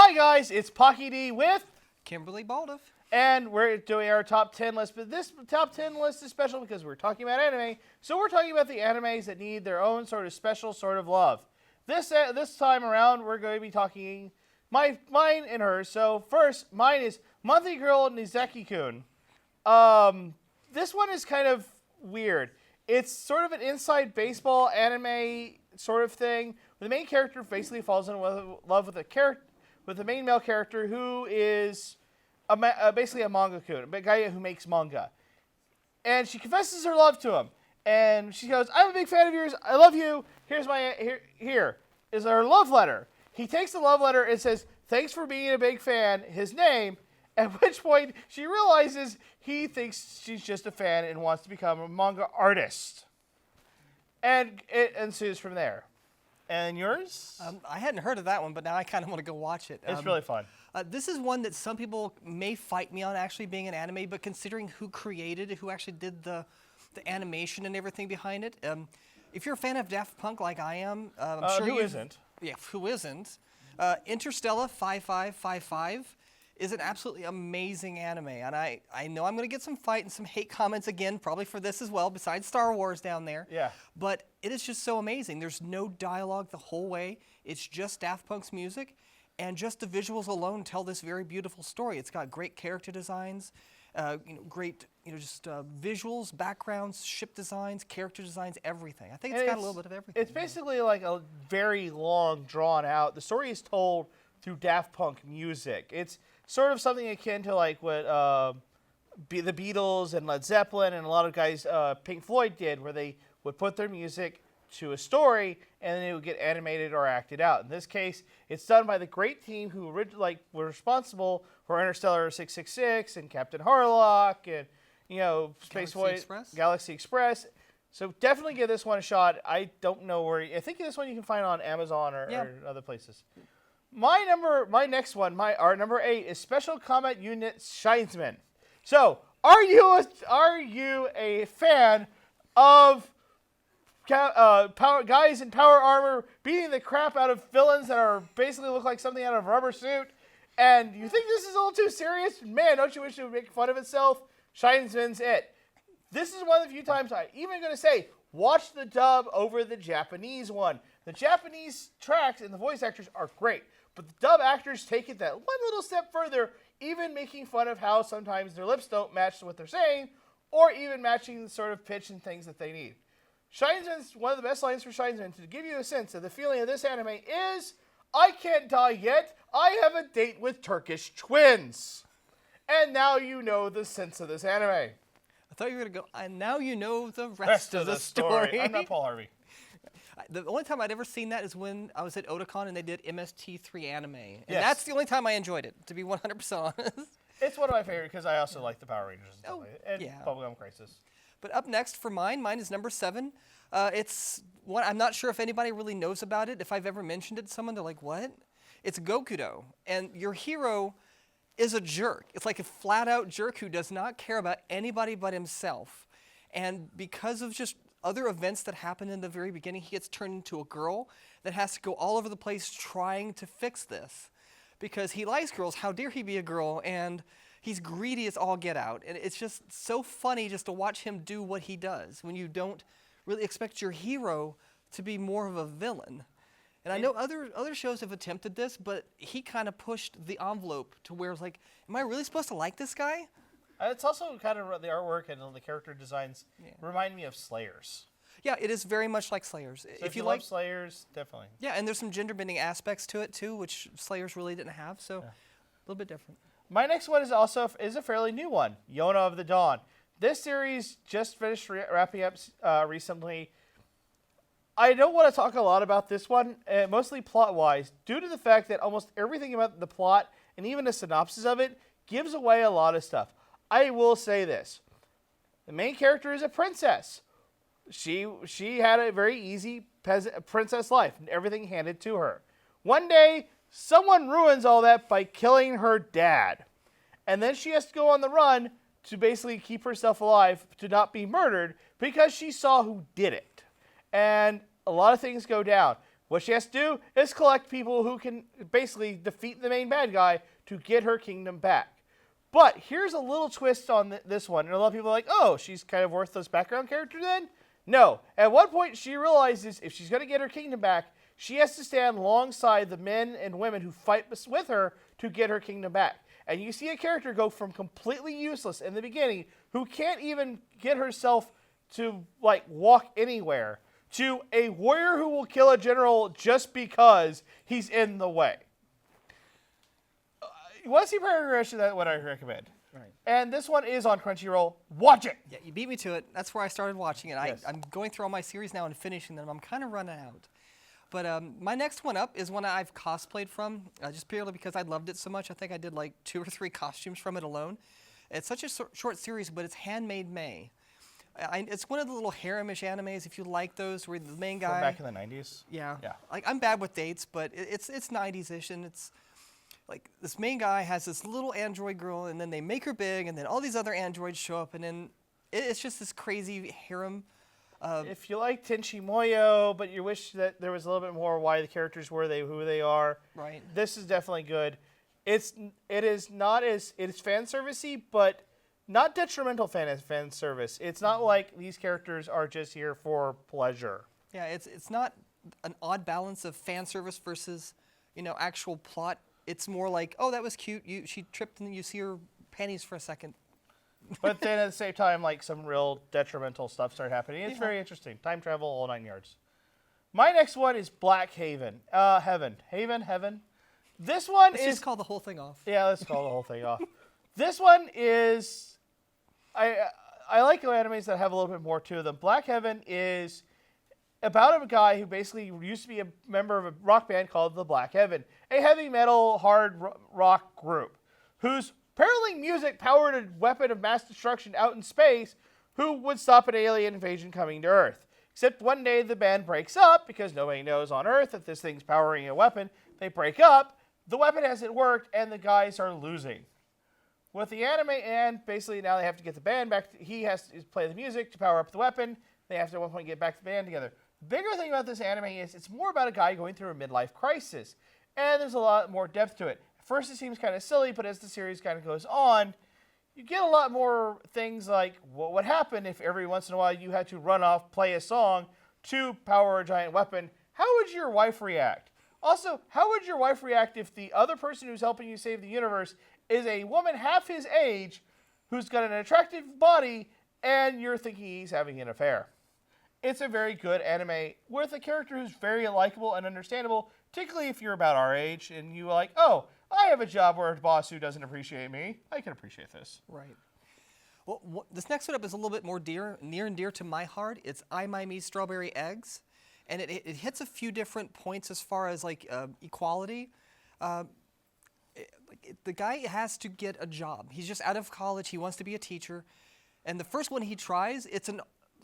Hi guys, it's Pocky D with Kimberly Balduf. and we're doing our top 10 list, but this top 10 list is special because we're talking about anime, so we're talking about the animes that need their own sort of special sort of love. This time around, we're going to be talking mine and hers. So first, mine is Monthly Girl Nizaki-kun. This one is kind of weird. It's sort of an inside baseball anime sort of thing. The main character basically falls in love with the main male character who is basically a manga-kun, a guy who makes manga. And she confesses her love to him. And she goes, I'm a big fan of yours. I love you. Here is her love letter. He takes the love letter and says, thanks for being a big fan, his name. At which point she realizes he thinks she's just a fan and wants to become a manga artist. And it ensues from there. And yours? I hadn't heard of that one, but now I kind of want to go watch it. It's really fun. This is one that some people may fight me on actually being an anime, but considering who created it, who actually did the animation and everything behind it, if you're a fan of Daft Punk like I am, I'm sure who isn't? Yeah, who isn't? Interstella 5555 is an absolutely amazing anime, and I know I'm going to get some fight and some hate comments again, probably for this as well, besides Star Wars down there. Yeah. But it is just so amazing. There's no dialogue the whole way. It's just Daft Punk's music, and just the visuals alone tell this very beautiful story. It's got great character designs, great visuals, backgrounds, ship designs, character designs, everything. I think it's got a little bit of everything. It's basically like a very long, drawn out. The story is told through Daft Punk music. It's sort of something akin to like what the Beatles and Led Zeppelin and a lot of guys, Pink Floyd did, where they would put their music to a story and then it would get animated or acted out. In this case, it's done by the great team who originally were responsible for Interstellar 666 and Captain Harlock and Space Voyage, Galaxy Express. So definitely give this one a shot. I don't know where. I think this one you can find on Amazon or other places. Our number 8 is Special Combat Unit Shinesman. So, are you a fan of guys in power armor beating the crap out of villains that are basically look like something out of a rubber suit? And you think this is a little too serious? Man, don't you wish it would make fun of itself? Shinesman's it. This is one of the few times I'm even going to say, watch the dub over the Japanese one. The Japanese tracks and the voice actors are great. But the dub actors take it that one little step further, even making fun of how sometimes their lips don't match what they're saying, or even matching the sort of pitch and things that they need. Shinesman's one of the best lines for Shinesman to give you a sense of the feeling of this anime is, I can't die yet, I have a date with Turkish twins. And now you know the sense of this anime. I thought you were going to go, and now you know the rest of the story. I'm not Paul Harvey. The only time I'd ever seen that is when I was at Otakon and they did MST3 anime. And Yes. that's the only time I enjoyed it, to be 100% honest. It's one of my favorite because I also like the Power Rangers and stuff like that. And Bubblegum Crisis. But up next for mine is number 7. It's one I'm not sure if anybody really knows about it. If I've ever mentioned it to someone, they're like, what? It's Gokudo. And your hero is a jerk. It's like a flat-out jerk who does not care about anybody but himself. And because of just other events that happen in the very beginning, he gets turned into a girl that has to go all over the place trying to fix this. Because he likes girls, how dare he be a girl, and he's greedy as all get out. And it's just so funny just to watch him do what he does when you don't really expect your hero to be more of a villain. And I know other shows have attempted this, but he kind of pushed the envelope to where it's like, am I really supposed to like this guy? It's also kind of the artwork and the character designs remind me of Slayers. Yeah, it is very much like Slayers. So if you like Slayers, definitely. Yeah, and there's some gender-bending aspects to it too, which Slayers really didn't have, so a little bit different. My next one is also a fairly new one, Yona of the Dawn. This series just finished wrapping up recently. I don't want to talk a lot about this one, mostly plot-wise, due to the fact that almost everything about the plot and even a synopsis of it gives away a lot of stuff. I will say this. The main character is a princess. She had a very easy princess life, and everything handed to her. One day, someone ruins all that by killing her dad. And then she has to go on the run to basically keep herself alive, to not be murdered, because she saw who did it. And a lot of things go down. What she has to do is collect people who can basically defeat the main bad guy to get her kingdom back. But here's a little twist on this one. And a lot of people are like, oh, she's kind of worthless background character then? No. At one point, she realizes if she's going to get her kingdom back, she has to stand alongside the men and women who fight with her to get her kingdom back. And you see a character go from completely useless in the beginning, who can't even get herself to, like, walk anywhere, to a warrior who will kill a general just because he's in the way. You want to see progression? That's what I recommend. Right. And this one is on CrunchRoll. Watch it. Yeah, you beat me to it. That's where I started watching it. Yes. I'm going through all my series now and finishing them. I'm kind of running out. But my next one up is one I've cosplayed from, just purely because I loved it so much. I think I did like 2 or 3 costumes from it alone. It's such a short series, but it's Handmaid May. It's one of the little harem-ish animes, if you like those, where the main guy... From back in the 90s? Yeah. Yeah. Like, I'm bad with dates, but it's 90s-ish, and it's... Like, this main guy has this little android girl, and then they make her big, and then all these other androids show up, and then it's just this crazy harem. If you like Tenchi Muyo, but you wish that there was a little bit more why the characters were who they are, right? This is definitely good. It is fan servicey, but not detrimental fan service. It's not like these characters are just here for pleasure. Yeah, it's not an odd balance of fan service versus, actual plot. It's more like, oh, that was cute. She tripped and you see her panties for a second. But then at the same time, like, some real detrimental stuff started happening. It's very interesting. Time travel, all 9 yards. My next one is Black Haven. Heaven. This one Let's just call the whole thing off. Yeah, let's call the whole thing off. This one is... I like animes that have a little bit more to them. Black Heaven is about a guy who basically used to be a member of a rock band called the Black Heaven, a heavy metal hard rock group whose apparently music-powered a weapon of mass destruction out in space who would stop an alien invasion coming to Earth. Except one day the band breaks up because nobody knows on Earth that this thing's powering a weapon. They break up, the weapon hasn't worked, and the guys are losing. With the anime, and basically now they have to get the band back. He has to play the music to power up the weapon. They have to at one point get back the band together. The bigger thing about this anime is it's more about a guy going through a midlife crisis. And there's a lot more depth to it. At first it seems kind of silly, but as the series kind of goes on, you get a lot more things like what would happen if every once in a while you had to run off, play a song to power a giant weapon. How would your wife react? Also, how would your wife react if the other person who's helping you save the universe is a woman half his age who's got an attractive body and you're thinking he's having an affair? It's a very good anime with a character who's very likable and understandable, particularly if you're about our age and you're like, oh, I have a job where a boss who doesn't appreciate me. I can appreciate this. Right. Well, this next one up is a little bit more near and dear to my heart. It's I, My, Me, Strawberry Eggs. And it hits a few different points as far as, like, equality. The guy has to get a job. He's just out of college. He wants to be a teacher. And the first one he tries, it's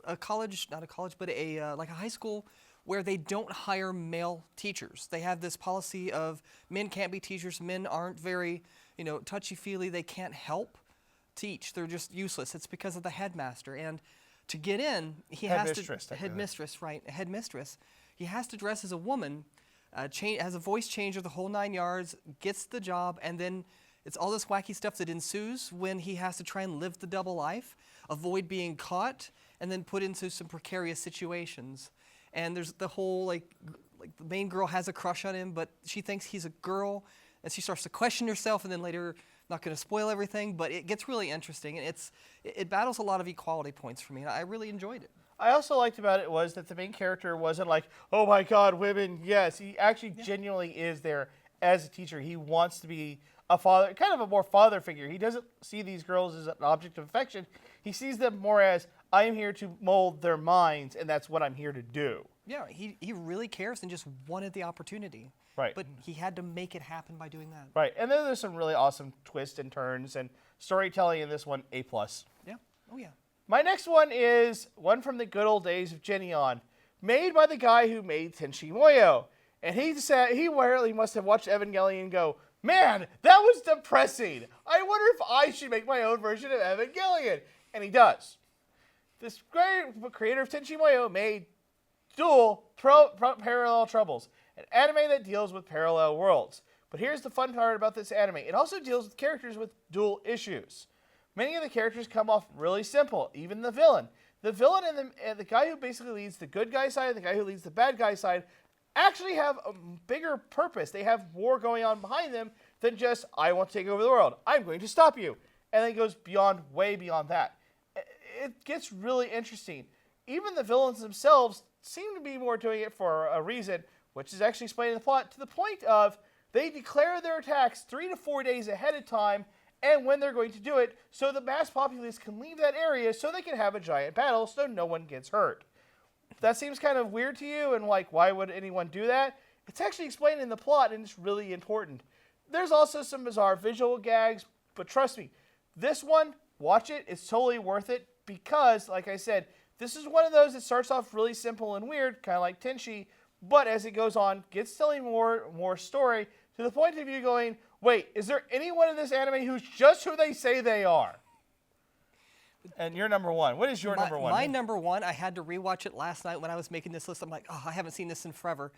a college, not a college, but like a high school where they don't hire male teachers. They have this policy of men can't be teachers. Men aren't very, touchy-feely. They can't help teach. They're just useless. It's because of the headmaster. And to get in, he has to... Headmistress, right. Headmistress. He has to dress as a woman, has a voice changer, the whole 9 yards, gets the job, and then it's all this wacky stuff that ensues when he has to try and live the double life, avoid being caught, and then put into some precarious situations. And there's the whole, like the main girl has a crush on him, but she thinks he's a girl, and she starts to question herself, and then later, not going to spoil everything, but it gets really interesting, and it battles a lot of equality points for me, and I really enjoyed it. I also liked about it was that the main character wasn't like, oh my god, women, yes. He actually genuinely is there as a teacher. He wants to be a father, kind of a more father figure. He doesn't see these girls as an object of affection. He sees them more as, I am here to mold their minds, and that's what I'm here to do. Yeah, he really cares and just wanted the opportunity. Right. But he had to make it happen by doing that. Right. And then there's some really awesome twists and turns, and storytelling in this one, A+. Yeah. Oh, yeah. My next one is one from the good old days of Genion, made by the guy who made Tenchi Muyo. And he said he rarely must have watched Evangelion and go, man, that was depressing. I wonder if I should make my own version of Evangelion. And he does. This great creator of Tenchi Muyo made Dual Parallel Troubles. an anime that deals with parallel worlds. But here's the fun part about this anime. It also deals with characters with dual issues. Many of the characters come off really simple, even the villain. The villain and the guy who basically leads the good guy side and the guy who leads the bad guy side actually have a bigger purpose. They have war going on behind them than just, I want to take over the world. I'm going to stop you. And then it goes beyond, way beyond that. It gets really interesting. Even the villains themselves seem to be more doing it for a reason, which is actually explained in the plot, to the point of they declare their attacks 3 to 4 days ahead of time and when they're going to do it, so the mass populace can leave that area so they can have a giant battle so no one gets hurt. That seems kind of weird to you, and like, why would anyone do that? It's actually explained in the plot, and it's really important. There's also some bizarre visual gags, but trust me, this one, watch it, it's totally worth it, because, like I said, this is one of those that starts off really simple and weird, kind of like Tenchi, but as it goes on, gets telling more story, to the point of you going, wait, is there anyone in this anime who's just who they say they are? And you're number one. What is your number one? My number one, I had to rewatch it last night when I was making this list. I'm like, oh, I haven't seen this in forever.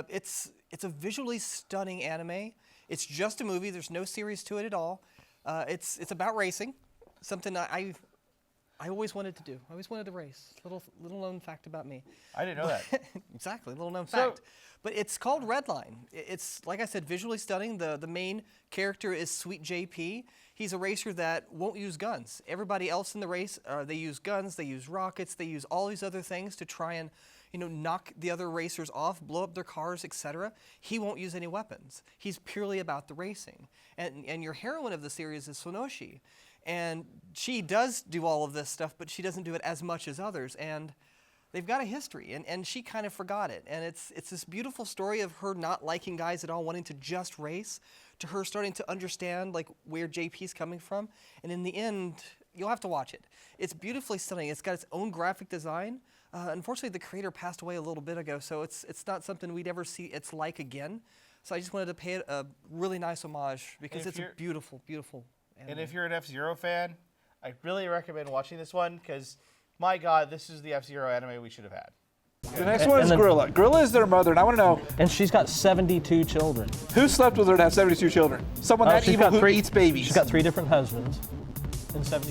It's a visually stunning anime. It's just a movie. There's no series to it at all. It's about racing, something I always wanted to do. I always wanted to race. Little known fact about me. I didn't know that. Exactly, little known fact. But it's called Redline. It's, like I said, visually stunning. The main character is Sweet JP. He's a racer that won't use guns. Everybody else in the race, they use guns, they use rockets, they use all these other things to try and knock the other racers off, blow up their cars, etc. He won't use any weapons. He's purely about the racing. And your heroine of the series is Sonoshi. And she does do all of this stuff, but she doesn't do it as much as others. And they've got a history, and she kind of forgot it. And it's this beautiful story of her not liking guys at all, wanting to just race, to her starting to understand like where JP's coming from. And in the end, you'll have to watch it. It's beautifully stunning. It's got its own graphic design. Unfortunately, the creator passed away a little bit ago, so it's not something we'd ever see its like again. So I just wanted to pay it a really nice homage because it's a beautiful, beautiful anime. And if you're an F-Zero fan, I really recommend watching this one because, my God, this is the F-Zero anime we should have had. The next one is Gorilla. Gorilla is their mother, and I want to know. And she's got 72 children. Who slept with her to have 72 children? Someone that evil who eats babies. She's got 3 different husbands and 72